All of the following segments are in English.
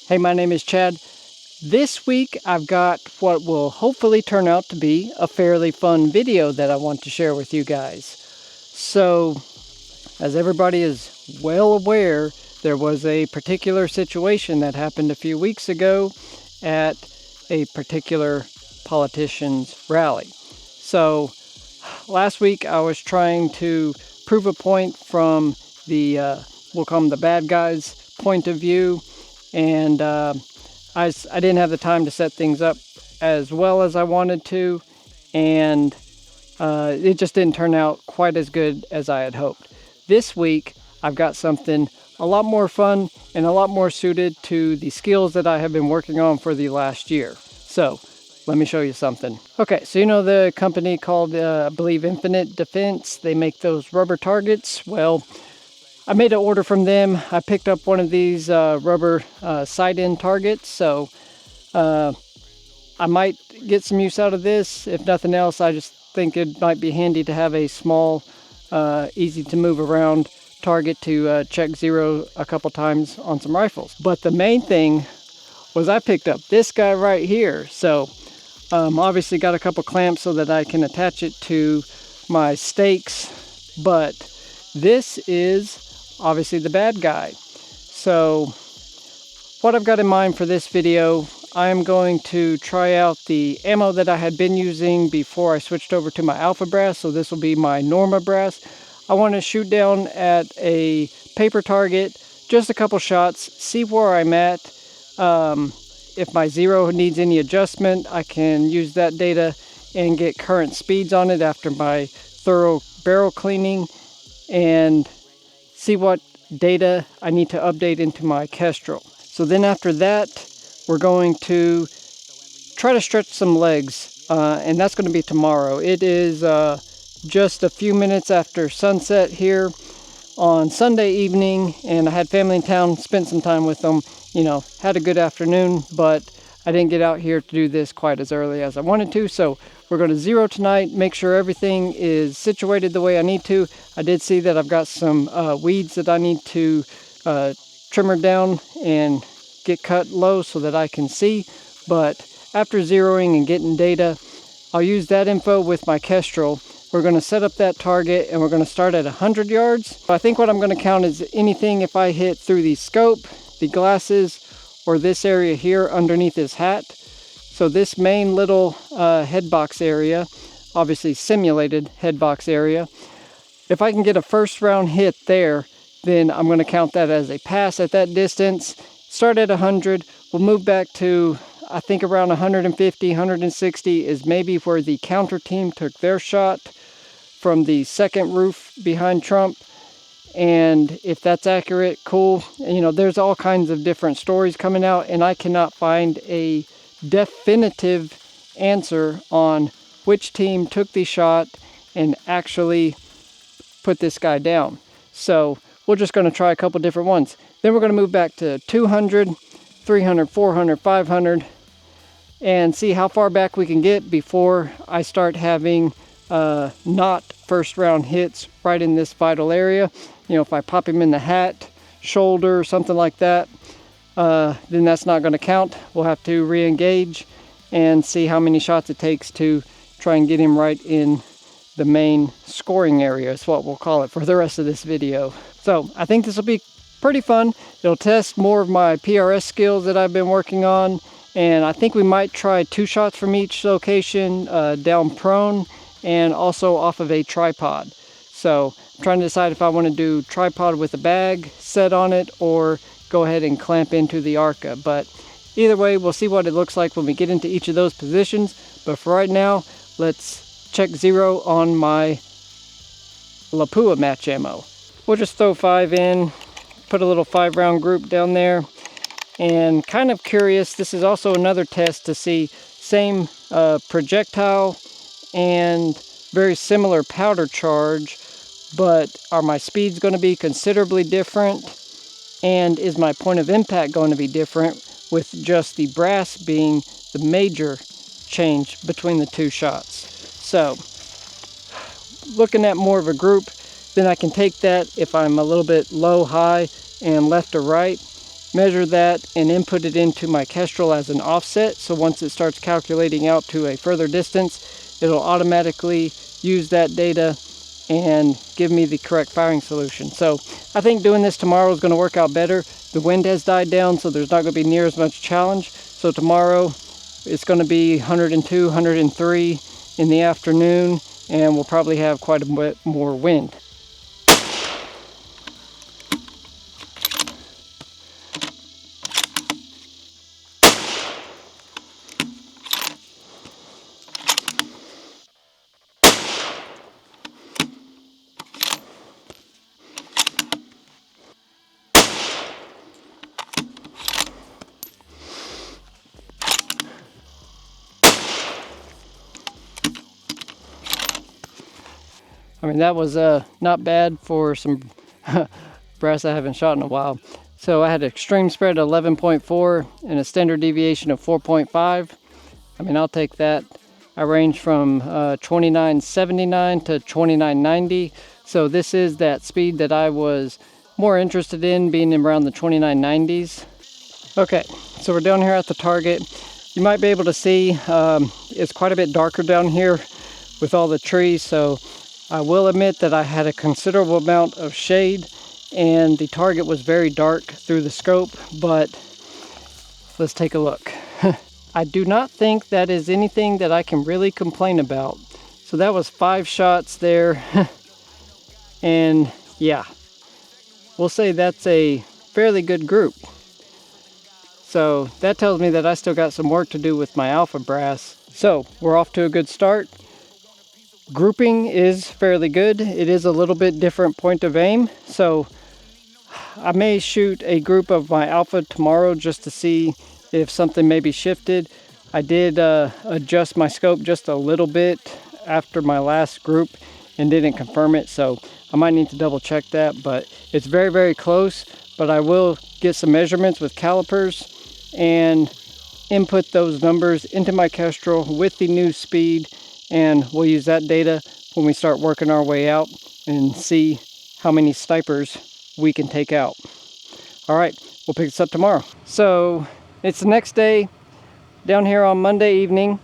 Hey, my name is Chad. This week I've got what will hopefully turn out to be a fairly fun video that I want to share with you guys. So, as everybody is well aware, there was a particular situation that happened a few weeks ago at a particular politician's rally. So, last week I was trying to prove a point from the, we'll call them the bad guys' point of view, and I didn't have the time to set things up as well as I wanted to, and it just didn't turn out quite as good as I had hoped. This week, I've got something a lot more fun and a lot more suited to the skills that I have been working on for the last year. So, let me show you something. Okay, so you know the company called, I believe, Infinite Defense? They make those rubber targets. Well, I made an order from them. I picked up one of these rubber sight-in targets, so I might get some use out of this. If nothing else, I just think it might be handy to have a small, easy to move around target to check zero a couple times on some rifles. But the main thing was I picked up this guy right here. So obviously got a couple clamps so that I can attach it to my stakes, but this is obviously the bad guy. So what I've got in mind for this video, I'm going to try out the ammo that I had been using before I switched over to my Alpha Brass. So this will be my Norma Brass. I want to shoot down at a paper target, just a couple shots, see where I'm at. If my zero needs any adjustment, I can use that data and get current speeds on it after my thorough barrel cleaning, and see what data I need to update into my Kestrel. So then after that, we're going to try to stretch some legs, and that's going to be tomorrow. It is just a few minutes after sunset here on Sunday evening, and I had family in town, spent some time with them, you know, had a good afternoon, but I didn't get out here to do this quite as early as I wanted to. So we're going to zero tonight, make sure everything is situated the way I need to. I did see that I've got some weeds that I need to trimmer down and get cut low so that I can see. But after zeroing and getting data, I'll use that info with my Kestrel. We're going to set up that target and we're going to start at 100 yards. I think what I'm going to count is anything if I hit through the scope, the glasses, or this area here underneath his hat. So this main little head box area, obviously simulated head box area, if I can get a first round hit there, then I'm going to count that as a pass at that distance. Start at 100, we'll move back to, I think around 150, 160 is maybe where the counter team took their shot from the second roof behind Trump. And if that's accurate, cool. And, you know, there's all kinds of different stories coming out, and I cannot find a definitive answer on which team took the shot and actually put this guy down. So we're just going to try a couple different ones. Then we're going to move back to 200, 300, 400, 500, and see how far back we can get before I start having not first round hits right in this vital area. You know, if I pop him in the hat, shoulder, something like that, then that's not going to count. We'll have to re-engage and see how many shots it takes to try and get him right in the main scoring area, is what we'll call it for the rest of this video. So I think this will be pretty fun. It'll test more of my PRS skills that I've been working on, and I think we might try 2 shots from each location, down prone and also off of a tripod. So I'm trying to decide if I want to do tripod with a bag set on it or go ahead and clamp into the Arca. But either way, we'll see what it looks like when we get into each of those positions. But for right now, let's check zero on my Lapua match ammo. We'll just throw 5 in, put a little 5-round group down there. And kind of curious, this is also another test to see same projectile and very similar powder charge, but are my speeds going to be considerably different, and is my point of impact going to be different, with just the brass being the major change between the 2 shots. So looking at more of a group, then I can take that if I'm a little bit low, high, and left or right, measure that and input it into my Kestrel as an offset. So once it starts calculating out to a further distance, it'll automatically use that data and give me the correct firing solution. So I think doing this tomorrow is going to work out better. The wind has died down, so there's not going to be near as much challenge. So tomorrow it's going to be 102, 103 in the afternoon, and we'll probably have quite a bit more wind. I mean, that was not bad for some brass I haven't shot in a while. So I had an extreme spread of 11.4 and a standard deviation of 4.5. I mean, I'll take that. I range from 2979 to 2990. So this is that speed that I was more interested in, being around the 2990s. Okay, so we're down here at the target. You might be able to see it's quite a bit darker down here with all the trees. So I will admit that I had a considerable amount of shade and the target was very dark through the scope, but let's take a look. I do not think that is anything that I can really complain about. So that was 5 shots there. And yeah, we'll say that's a fairly good group. So that tells me that I still got some work to do with my alpha brass. So we're off to a good start. Grouping is fairly good. It is a little bit different point of aim. So I may shoot a group of my alpha tomorrow just to see if something maybe shifted. I did adjust my scope just a little bit after my last group and didn't confirm it. So I might need to double check that, but it's very, very close. But I will get some measurements with calipers and input those numbers into my Kestrel with the new speed. And we'll use that data when we start working our way out and see how many snipers we can take out. All right, we'll pick this up tomorrow. So it's the next day down here on Monday evening.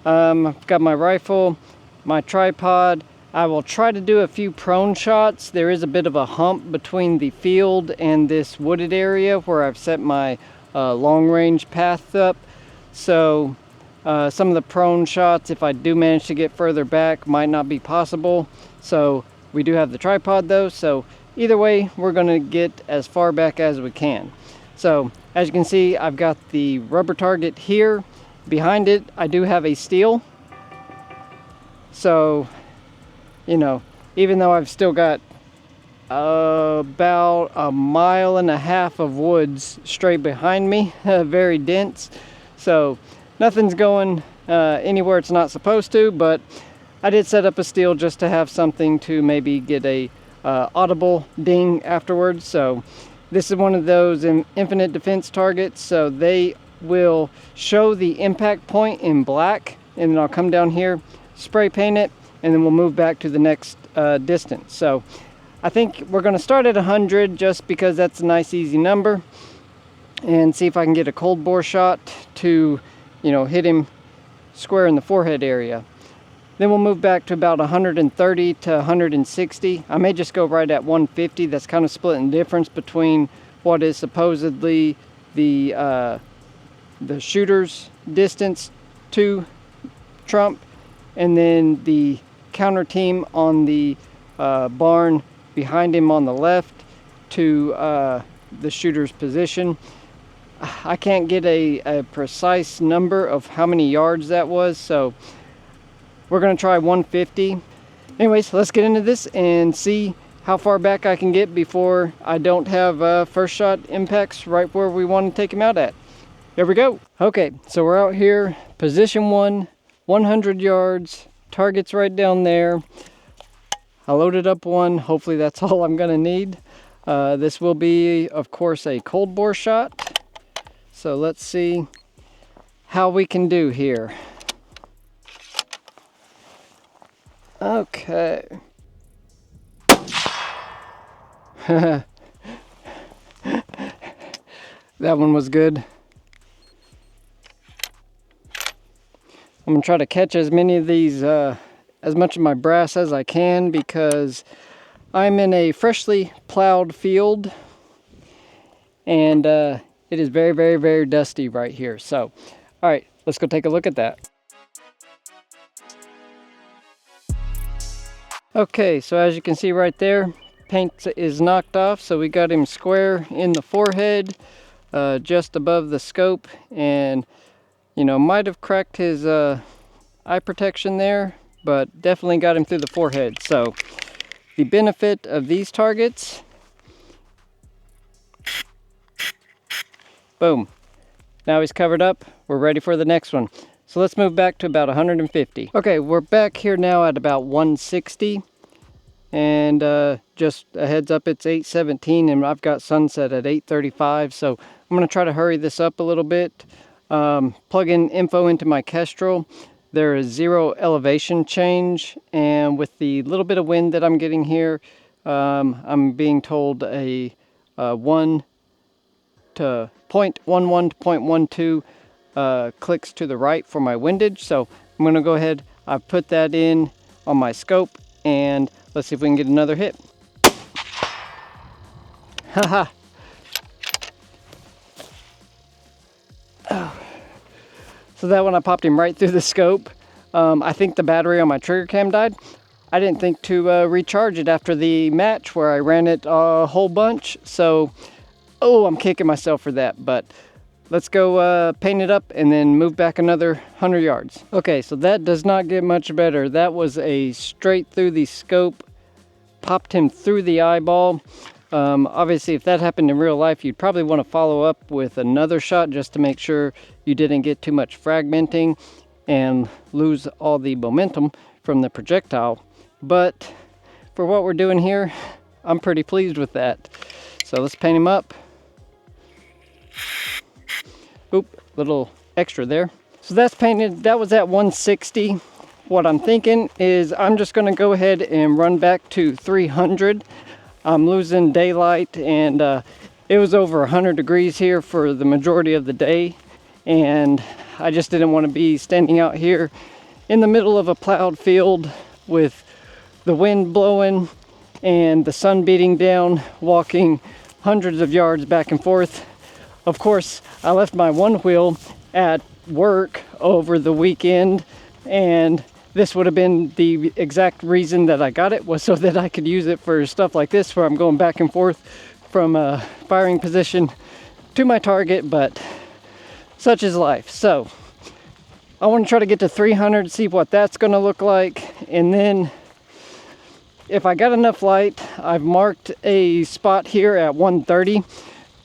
I've got my rifle, my tripod. I will try to do a few prone shots. There is a bit of a hump between the field and this wooded area where I've set my long range path up. So some of the prone shots, if I do manage to get further back, might not be possible. So we do have the tripod though. So either way, we're gonna get as far back as we can. So as you can see, I've got the rubber target here. Behind it, I do have a steel. So, you know, even though I've still got about 1.5 miles of woods straight behind me, very dense. So nothing's going anywhere it's not supposed to, but I did set up a steel just to have something to maybe get a audible ding afterwards. So this is one of those infinite defense targets, so they will show the impact point in black, and then I'll come down here, spray paint it, and then we'll move back to the next distance. So I think we're going to start at 100 just because that's a nice easy number, and see if I can get a cold bore shot to, you know, hit him square in the forehead area. Then we'll move back to about 130 to 160. I may just go right at 150. That's kind of splitting the difference between what is supposedly the shooter's distance to Trump, and then the counter team on the barn behind him on the left to the shooter's position. I can't get a precise number of how many yards that was, so we're going to try 150. Anyways, let's get into this and see how far back I can get before I don't have first shot impacts right where we want to take him out at. Here we go. Okay, so we're out here, position 1, 100 yards, target's right down there. I loaded up one, hopefully that's all I'm gonna need. This will be, of course, a cold bore shot. So let's see how we can do here. Okay. That one was good. I'm gonna try to catch as many of these, as much of my brass as I can, because I'm in a freshly plowed field and it is very, very, very dusty right here. So, all right, let's go take a look at that. Okay, so as you can see right there, paint is knocked off, so we got him square in the forehead, just above the scope, and you know, might have cracked his eye protection there, but definitely got him through the forehead. So the benefit of these targets, boom, now he's covered up. We're ready for the next one. So let's move back to about 150. Okay, we're back here now at about 160. And just a heads up, it's 8:17 and I've got sunset at 8:35. So I'm gonna try to hurry this up a little bit. Plug in info into my Kestrel. There is 0 elevation change, and with the little bit of wind that I'm getting here, I'm being told a 1 to 0.11 to 0.12 clicks to the right for my windage. So I'm gonna go ahead, I've put that in on my scope, and let's see if we can get another hit. Haha. So that one, I popped him right through the scope. I think the battery on my trigger cam died. I didn't think to recharge it after the match where I ran it a whole bunch. So, oh, I'm kicking myself for that. But let's go paint it up and then move back another 100 yards. Okay, so that does not get much better. That was a straight through the scope, popped him through the eyeball. Obviously, if that happened in real life, you'd probably want to follow up with another shot just to make sure you didn't get too much fragmenting and lose all the momentum from the projectile. But for what we're doing here, I'm pretty pleased with that. So let's paint him up. Oop, little extra there. So that's painted. That was at 160. What I'm thinking is I'm just going to go ahead and run back to 300. I'm losing daylight, and it was over 100 degrees here for the majority of the day, and I just didn't want to be standing out here in the middle of a plowed field with the wind blowing and the sun beating down, walking hundreds of yards back and forth. Of course, I left my one wheel at work over the weekend, and this would have been the exact reason that I got it, was so that I could use it for stuff like this, where I'm going back and forth from a firing position to my target, but such is life. So I want to try to get to 300, see what that's going to look like, and then if I got enough light, I've marked a spot here at 130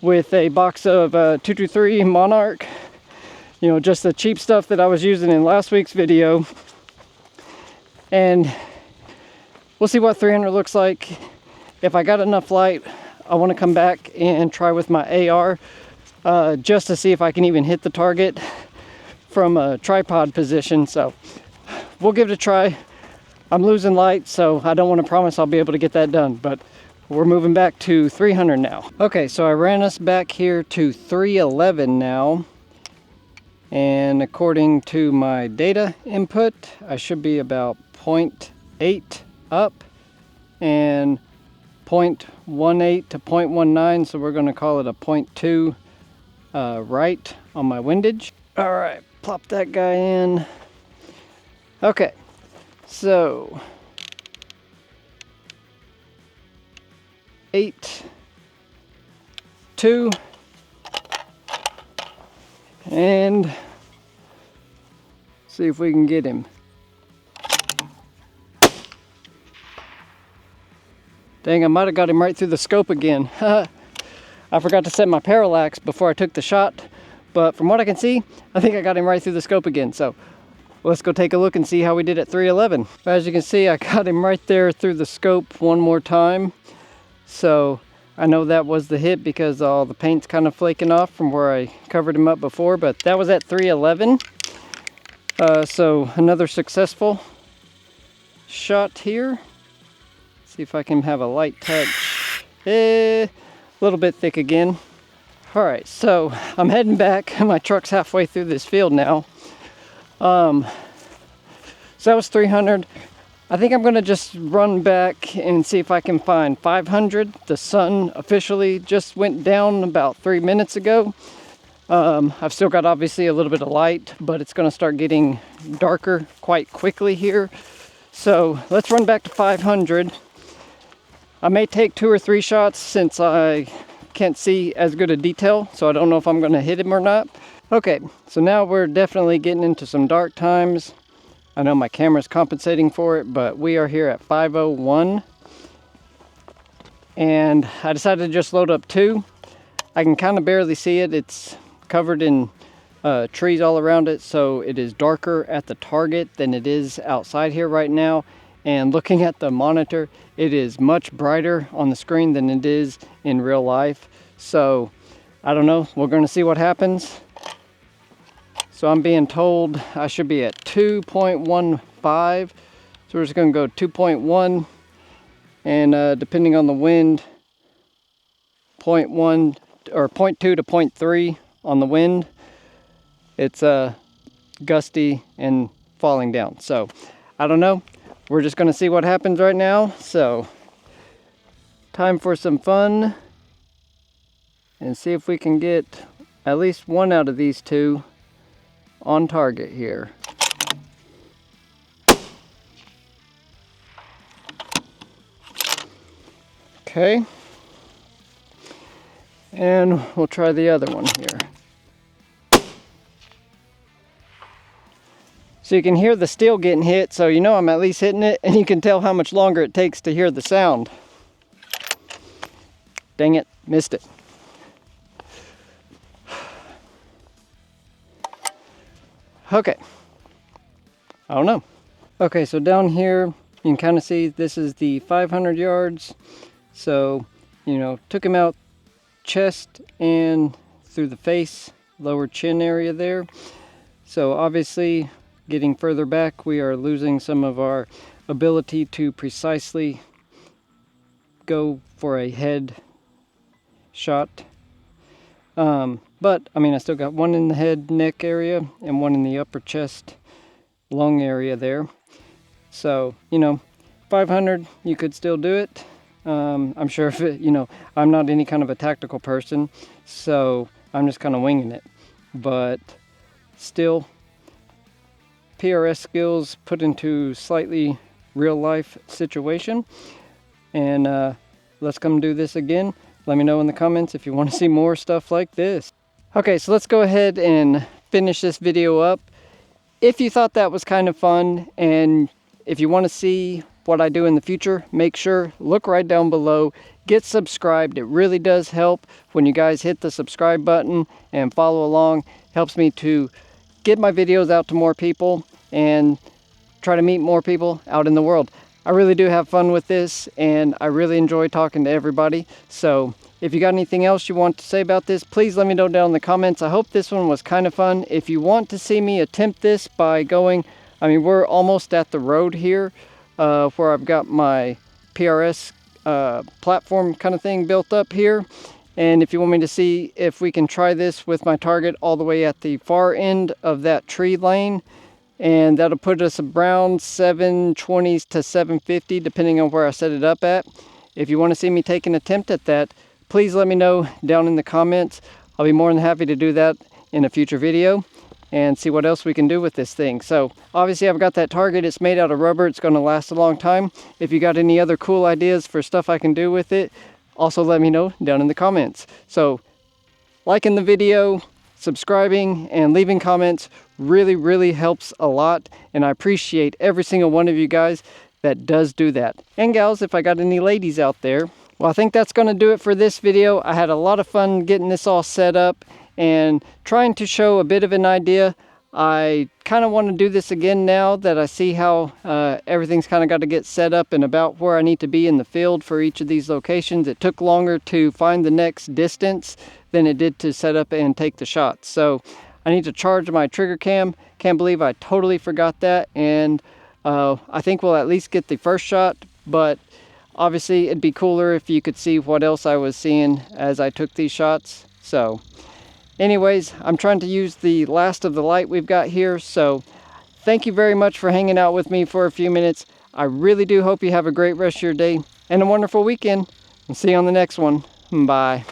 with a box of 223 Monarch, you know, just the cheap stuff that I was using in last week's video. And we'll see what 300 looks like. If I got enough light, I want to come back and try with my AR just to see if I can even hit the target from a tripod position. So we'll give it a try. I'm losing light, so I don't want to promise I'll be able to get that done, but we're moving back to 300 now. Okay, so I ran us back here to 311 now. And according to my data input, I should be about 0.8 up and 0.18 to 0.19, so we're going to call it a 0.2 right on my windage. All right, plop that guy in. Okay, so 8.2 and see if we can get him. Dang, I might have got him right through the scope again. I forgot to set my parallax before I took the shot, but from what I can see, I think I got him right through the scope again. So let's go take a look and see how we did at 311. As you can see, I got him right there through the scope one more time. So I know that was the hit because all the paint's kind of flaking off from where I covered him up before, but that was at 311. So another successful shot here. See if I can have a light touch. A little bit thick again. All right, so I'm heading back. My truck's halfway through this field now. So that was 300. I think I'm gonna just run back and see if I can find 500. The sun officially just went down about 3 minutes ago. I've still got obviously a little bit of light, but it's gonna start getting darker quite quickly here. So let's run back to 500. I may take 2 or 3 shots since I can't see as good a detail, so I don't know if I'm gonna hit him or not. Okay, so now we're definitely getting into some dark times. I know my camera's compensating for it, but we are here at 5:01. And I decided to just load up 2. I can kind of barely see it. It's covered in trees all around it, so it is darker at the target than it is outside here right now. And looking at the monitor, it is much brighter on the screen than it is in real life. So I don't know, we're gonna see what happens. So I'm being told I should be at 2.15. So we're just gonna go 2.1, and depending on the wind, 0.1 or 0.2 to 0.3 on the wind. It's gusty and falling down. So I don't know. We're just gonna see what happens right now. So time for some fun and see if we can get at least one out of these 2 on target here. Okay. And we'll try the other one here. So you can hear the steel getting hit, so you know I'm at least hitting it, and you can tell how much longer it takes to hear the sound. Dang it, missed it. Okay, I don't know. Okay, so down here, you can kind of see this is the 500 yards. So, you know, took him out chest and through the face, lower chin area there. So obviously, getting further back, we are losing some of our ability to precisely go for a head shot. But, I mean, I still got one in the head, neck area, and one in the upper chest, lung area there. So, you know, 500, you could still do it. I'm sure if it, you know, I'm not any kind of a tactical person, so I'm just kind of winging it. But still, PRS skills put into slightly real life situation. And let's come do this again. Let me know in the comments if you want to see more stuff like this. Okay, so let's go ahead and finish this video up. If you thought that was kind of fun, and if you want to see what I do in the future, make sure, look right down below, get subscribed. It really does help when you guys hit the subscribe button and follow along. Helps me to get my videos out to more people and try to meet more people out in the world. I really do have fun with this, and I really enjoy talking to everybody. So if you got anything else you want to say about this, please let me know down in the comments. I hope this one was kind of fun. If you want to see me attempt this by going, I mean, we're almost at the road here where I've got my PRS platform kind of thing built up here. And if you want me to see if we can try this with my target all the way at the far end of that tree lane, and that'll put us around 720s to 750 depending on where I set it up at. If you want to see me take an attempt at that, please let me know down in the comments. I'll be more than happy to do that in a future video and see what else we can do with this thing. So obviously I've got that target. It's made out of rubber. It's going to last a long time. If you got any other cool ideas for stuff I can do with it, also let me know down in the comments. So liking the video, subscribing, and leaving comments really helps a lot, and I appreciate every single one of you guys that does do that. And gals, if I got any ladies out there. Well, I think that's going to do it for this video. I had a lot of fun getting this all set up and trying to show a bit of an idea. I kind of want to do this again now that I see how everything's kind of got to get set up and about where I need to be in the field for each of these locations. It took longer to find the next distance than it did to set up and take the shots. So I need to charge my trigger cam. Can't believe I totally forgot that. And I think we'll at least get the first shot, but obviously it'd be cooler if you could see what else I was seeing as I took these shots. So anyways, I'm trying to use the last of the light we've got here. So thank you very much for hanging out with me for a few minutes. I really do hope you have a great rest of your day and a wonderful weekend. And see you on the next one. Bye.